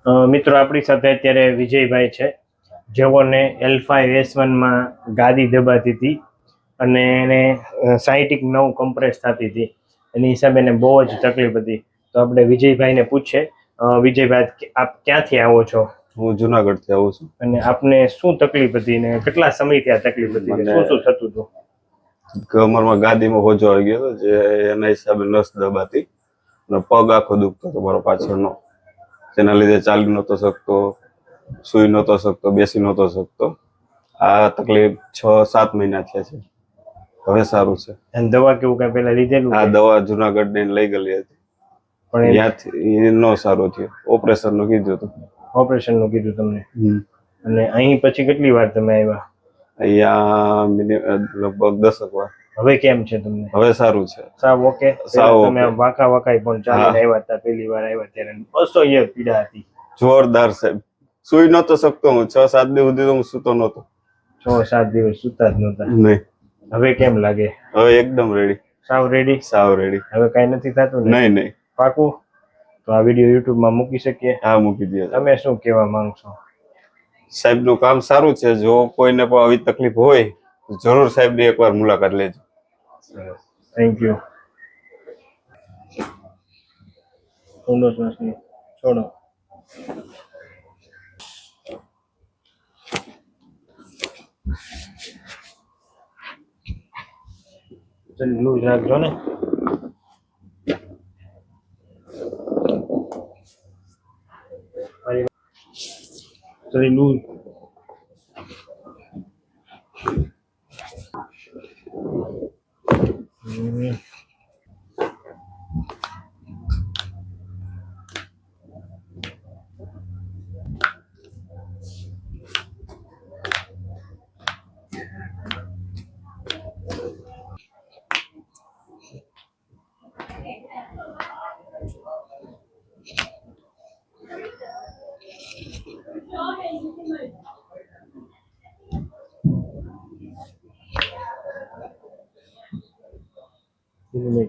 મિત્રો આપણી સાથે અત્યારે વિજયભાઈ છે, જેઓને L5S1 માં ગાદી દબાતી હતી અને એને સાયટિક 9 કમ્પ્રેસ થતી હતી. એની હિસાબે એને બહુ જ તકલીફ હતી. તો આપણે વિજયભાઈને પૂછીએ. વિજયભાઈ, આપ ક્યાંથી આવો છો? હું જુનાગઢથી આવું છું. અને આપને શું તકલીફ હતી ને કેટલા સમયથી આ તકલીફ હતી ને શું શું થતું હતું? કમરમાં ગાદીમાં હોજો આવી ગયો હતો, જે એના હિસાબે નસ દબાતી અને પગ આખો દુખતો હતો મારો પાછળનો. જેના લીધે ચાલી નહોતો શકતો, સુઈ નહોતો શકતો, બેસી નહોતો શકતો. આ તકલીફ 6-7 મહિના થયા છે. હવે સારું છે. અને દવા કેવું કઈ પહેલા લીધેલું? આ દવા જુનાગઢ ને લઈ ગયેલી હતી, પણ ત્યાંથી નો સારું થયું. ઓપરેશન નું કીધું હતું. ઓપરેશન નું કીધું તમને? અને અહીં પછી કેટલી વાર તમે આવ્યા? અહીંયા લગભગ 10 વાર. હવે કેમ છે તમને? હવે સારું છે. સાવ ઓકે? સાવ તમે વાંકા વાંકાઈ પણ ચાલીને આવ્યા હતા પહેલી વાર આવ્યા ત્યારે? અસહ્ય પીડા હતી? જોરદાર સાહેબ. સુઈ નતો શકતો હું. 6-7 દિવસ સુધી તો હું સૂતો નતો. 6-7 દિવસ સુતા જ નહોતા? નહીં. હવે કેમ લાગે? હવે એકદમ રેડી. સાવ રેડી? સાવ રેડી. હવે કઈ નથી થતું ને? નહીં નહીં. પાકું? તો આ વિડીયો YouTube માં મૂકી શકીએ? હા, મૂકી દે. તમે શું કહેવા માંગશો? સાહેબનું કામ સારું છે. જો કોઈને પણ આવી તકલીફ હોય તો જરૂર સાહેબની એકવાર મુલાકાત લેજો. Thank you. ઊંડો શ્વાસ લો. છોડો. લૂઝ રાખજો ને. ચલી લૂઝ. Ini